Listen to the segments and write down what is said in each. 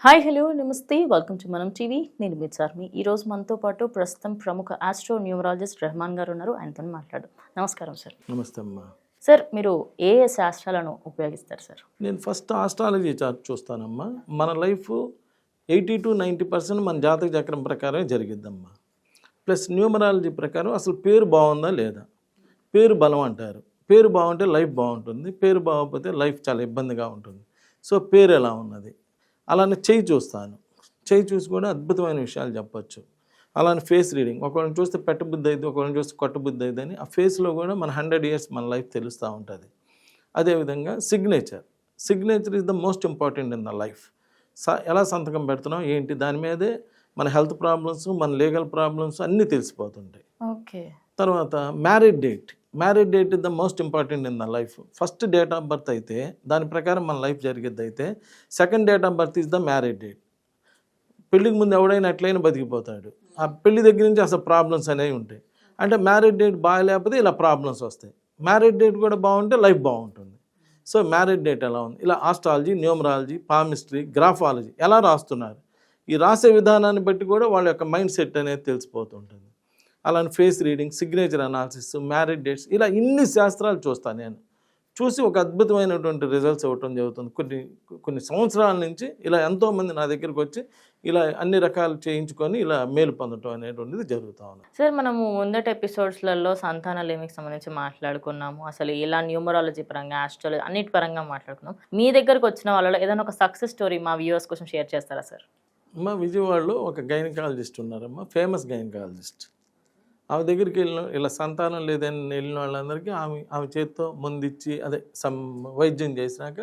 Hi hello నమస్తే welcome to మనం TV. నేను మీ చార్మి. ఈరోజు మనతో పాటు ప్రస్తుతం ప్రముఖ ఆస్ట్రో న్యూమరాలజిస్ట్ రెహమాన్ గారు ఉన్నారు. ఆయనతో మాట్లాడు. నమస్కారం సార్. నమస్తే అమ్మా. సార్ మీరు ఏ ఏ శాస్త్రాలను ఉపయోగిస్తారు సార్? నేను ఫస్ట్ ఆస్ట్రాలజీ చార్ట్ చూస్తానమ్మా. మన లైఫ్ 80 to 90% మన జాతక చక్రం ప్రకారమే జరిగిద్దమ్మా. ప్లస్ న్యూమరాలజీ ప్రకారం అసలు పేరు బాగుందా లేదా, పేరు బలం అంటారు. పేరు బాగుంటే లైఫ్ బాగుంటుంది, పేరు బాగోకపోతే లైఫ్ చాలా ఇబ్బందిగా ఉంటుంది. సో పేరు ఎలా ఉన్నది, అలానే చెయ్యి చూస్తాను. చెయ్యి చూసి కూడా అద్భుతమైన విషయాలు చెప్పచ్చు. అలానే ఫేస్ రీడింగ్, ఒకరిని చూస్తే పెట్టబుద్ధి అయింది, ఒకరిని చూస్తే కొట్టబుద్ధి అయింది అని ఆ ఫేస్లో కూడా మన 100 years మన లైఫ్ తెలుస్తూ ఉంటుంది. అదేవిధంగా signature is the most important in the life. ఎలా సంతకం పెడుతున్నాం ఏంటి, దాని మీదే మన హెల్త్ ప్రాబ్లమ్స్, మన లీగల్ ప్రాబ్లమ్స్ అన్నీ తెలిసిపోతుంటాయి. ఓకే. తర్వాత marriage date is the most important in the life. First date of birth అయితే దాని ప్రకారం మన లైఫ్ జరిగేది అయితే, second date of birth is the marriage date. పెళ్ళికి ముందు ఎవడైనా ఎట్లయినా బతికిపోతాడు. ఆ పెళ్లి దగ్గర నుంచి అసలు ప్రాబ్లమ్స్ అనేవి ఉంటాయి. అంటే మ్యారేజ్ డేట్ బాగాలేకపోతే ఇలా ప్రాబ్లమ్స్ వస్తాయి. మ్యారేజ్ డేట్ కూడా బాగుంటే లైఫ్ బాగుంటుంది. సో మ్యారేజ్ డేట్ ఎలా ఉంది, ఇలా ఆస్ట్రాలజీ, న్యూమరాలజీ, పామిస్ట్రీ, గ్రాఫాలజీ ఎలా రాస్తున్నారు, ఈ రాసే విధానాన్ని బట్టి కూడా వాళ్ళ యొక్క మైండ్ సెట్ అనేది తెలిసిపోతుంటుంది. అలానే face reading, signature analysis, marriage dates, ఇలా ఇన్ని శాస్త్రాలు చూస్తాను. నేను చూసి ఒక అద్భుతమైనటువంటి రిజల్ట్స్ ఇవ్వటం జరుగుతుంది. కొన్ని సంవత్సరాల నుంచి ఇలా ఎంతోమంది నా దగ్గరికి వచ్చి ఇలా అన్ని రకాలు చేయించుకొని ఇలా మేలు పొందటం అనేటువంటిది జరుగుతూ ఉంది. సార్ మనము ముందటి ఎపిసోడ్స్లలో సంతానలేమికి సంబంధించి మాట్లాడుకున్నాము. అసలు ఇలా న్యూమరాలజీ పరంగా, ఆస్ట్రాలజీ అన్నిటి పరంగా మాట్లాడుకున్నాం. మీ దగ్గరకు వచ్చిన వాళ్ళలో ఏదైనా ఒక సక్సెస్ స్టోరీ మా వ్యూవర్స్ కోసం షేర్ చేస్తారా సార్? మా విజయవాడలో ఒక గైనకాలజిస్ట్ ఉన్నారమ్మా, ఫేమస్ గైనకాలజిస్ట్. ఆమె దగ్గరికి వెళ్ళిన ఇలా సంతానం లేదని వెళ్ళిన వాళ్ళందరికీ ఆమె చేతితో ముందిచ్చి వైద్యం చేసినాక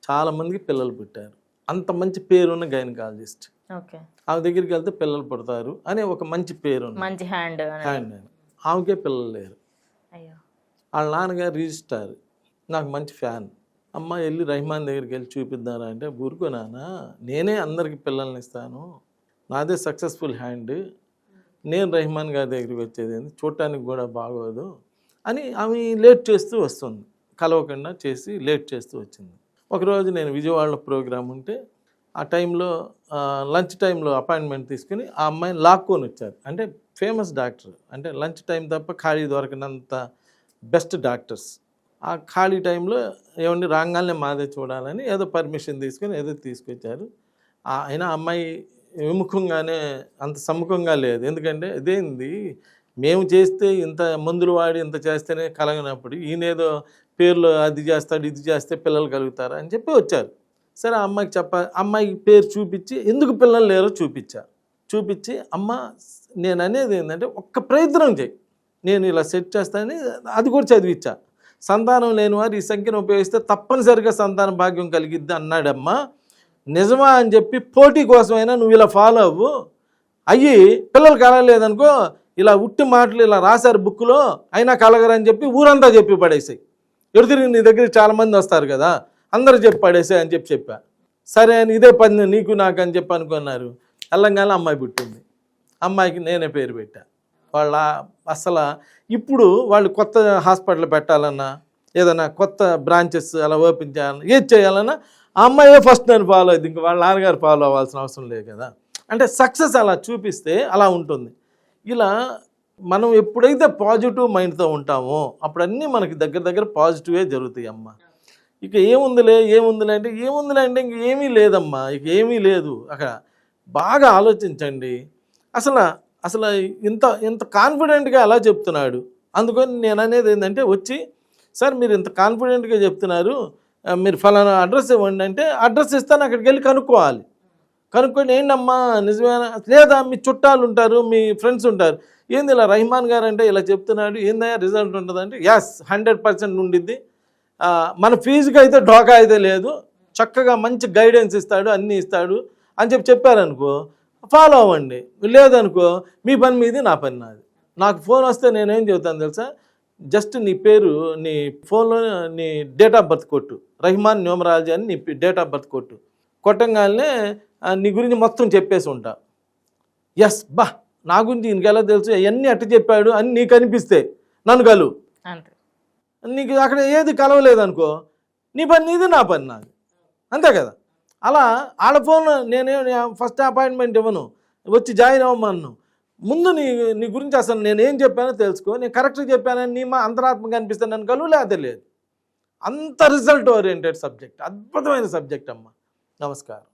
చాలామందికి పిల్లలు పుట్టారు. అంత మంచి పేరున్న గైనకాలజిస్ట్. ఓకే. ఆమె దగ్గరికి వెళ్తే పిల్లలు పుడతారు అనే ఒక మంచి పేరు, మంచి హ్యాండ్. ఆమెకే పిల్లలు లేరు. అయ్యో. వాళ్ళ నాన్నగారు రిజిస్టార్, నాకు మంచి ఫ్యాన్. అమ్మ వెళ్ళి రెహమాన్ దగ్గరికి వెళ్ళి చూపిద్దారా అంటే, ఊరుకో నాన్న, నేనే అందరికి పిల్లల్ని ఇస్తాను, నాదే సక్సెస్ఫుల్ హ్యాండ్, నేను రెహమాన్ గారి దగ్గరికి వచ్చేది చూడటానికి కూడా బాగోదు అని ఆమె లేట్ చేస్తూ వస్తుంది. కలవకుండా చేసి లేట్ చేస్తూ వచ్చింది. ఒకరోజు నేను విజయవాడలో ప్రోగ్రాం ఉంటే ఆ టైంలో లంచ్ టైంలో అపాయింట్మెంట్ తీసుకుని ఆ అమ్మాయిని లాక్కొని వచ్చారు. అంటే ఫేమస్ డాక్టర్, అంటే లంచ్ టైం తప్ప ఖాళీ దొరకనంత బెస్ట్ డాక్టర్స్. ఆ ఖాళీ టైంలో ఏమండి రాగానే మాదే చూడాలని ఏదో పర్మిషన్ తీసుకొని ఏదో తీసుకొచ్చారు. అయినా అమ్మాయి విముఖంగానే అంత సముఖంగా లేదు. ఎందుకంటే ఇదేంది, మేము చేస్తే ఇంత మందులు వాడి ఇంత చేస్తేనే కలగనప్పుడు ఈయనేదో పేర్లు అది చేస్తాడు ఇది చేస్తే పిల్లలు కలుగుతారా అని చెప్పి వచ్చారు. సరే అమ్మాయికి అమ్మాయికి పేరు చూపించి ఎందుకు పిల్లలు లేరో చూపించి అమ్మ నేను అనేది ఏంటంటే ఒక్క ప్రయత్నం చేయి, నేను ఇలా సెట్ చేస్తానని అది కూడా చదివించా. సంతానం లేని వారు ఈ సంఖ్యను ఉపయోగిస్తే తప్పనిసరిగా సంతాన భాగ్యం కలిగిద్ది అన్నాడమ్మా. నిజమా అని చెప్పి పోటీ కోసమైనా నువ్వు ఇలా ఫాలో అవ్వు, అయ్యి పిల్లలు కలగలేదనుకో ఇలా ఉట్టి మాటలు ఇలా రాశారు బుక్లో అయినా కలగరని చెప్పి ఊరంతా చెప్పి పడేసాయి. ఎదురు నీ దగ్గరికి చాలామంది వస్తారు కదా, అందరూ చెప్పి పడేసాయి అని చెప్పా. సరే అని ఇదే పని నీకు నాకు అని చెప్పి అనుకున్నారు. తెలంగాణ అమ్మాయి పుట్టింది. అమ్మాయికి నేనే పేరు పెట్టా. వాళ్ళ అసలు ఇప్పుడు వాళ్ళు కొత్త హాస్పిటల్ పెట్టాలన్నా ఏదైనా కొత్త బ్రాంచెస్ అలా ఓపెన్ చేయాలన్నా ఏది చేయాలన్నా ఆ అమ్మాయే ఫస్ట్ నేను ఫాలో అయింది, ఇంక వాళ్ళ నాన్నగారు ఫాలో అవ్వాల్సిన అవసరం లేదు కదా. అంటే సక్సెస్ అలా చూపిస్తే అలా ఉంటుంది. ఇలా మనం ఎప్పుడైతే పాజిటివ్ మైండ్తో ఉంటామో అప్పుడు అన్నీ మనకి దగ్గర పాజిటివే జరుగుతాయి అమ్మ. ఇక ఏముందిలే అంటే ఇంక ఏమీ లేదమ్మా, ఇక ఏమీ లేదు. అక్కడ బాగా ఆలోచించండి. అసలు ఇంత కాన్ఫిడెంట్గా ఎలా చెప్తున్నాడు. అందుకని నేను అనేది ఏంటంటే వచ్చి, సార్ మీరు ఇంత కాన్ఫిడెంట్గా చెప్తున్నారు, మీరు ఫలానా అడ్రస్ ఇవ్వండి అంటే అడ్రస్ ఇస్తాను, అక్కడికి వెళ్ళి కనుక్కొని ఏంటమ్మా నిజమేనా లేదా, మీ చుట్టాలు ఉంటారు, మీ ఫ్రెండ్స్ ఉంటారు, ఏంది ఇలా రెహమాన్ గారు అంటే ఇలా చెప్తున్నాడు, ఏందయ్యా రిజల్ట్ ఉంటుందంటే ఎస్ 100% ఉండిద్ది, మన ఫీజుకి అయితే ఢోకా అయితే లేదు, చక్కగా మంచి గైడెన్స్ ఇస్తాడు, అన్నీ ఇస్తాడు అని చెప్పారనుకో ఫాలో అవ్వండి. లేదనుకో మీ పని మీది నా పని నాది. నాకు ఫోన్ వస్తే నేనేం చెబుతాను తెలుసా, జస్ట్ నీ పేరు నీ ఫోన్లో నీ డేట్ ఆఫ్ బర్త్ కొట్టు, రెహమాన్ న్యూమరాలజీ అని నీ డేట్ ఆఫ్ బర్త్ కొట్టంగానే నీ గురించి మొత్తం చెప్పేసి ఉంటా. ఎస్ బా నా గురించి ఇంకెలా తెలుసు, అవన్నీ అట్ట చెప్పాడు అని నీకు అనిపిస్తే నన్ను కలువు. నీకు అక్కడ ఏది కలవలేదనుకో నీ పని నీది నా పని నాది, అంతే కదా. అలా వాళ్ళ ఫోన్ నేనే ఫస్ట్ అపాయింట్మెంట్ ఇవ్వను, వచ్చి జాయిన్ అవ్వమన్ను. ముందు నీ గురించి అసలు నేనేం చెప్పానో తెలుసుకో, నేను కరెక్ట్గా చెప్పానని నీ మా అంతరాత్మగా అనిపిస్తాను నన్ను కలువు, లేదా లేదు. అంత రిజల్ట్ ఓరియంటెడ్ సబ్జెక్ట్, అద్భుతమైన సబ్జెక్ట్ అమ్మ. నమస్కారం.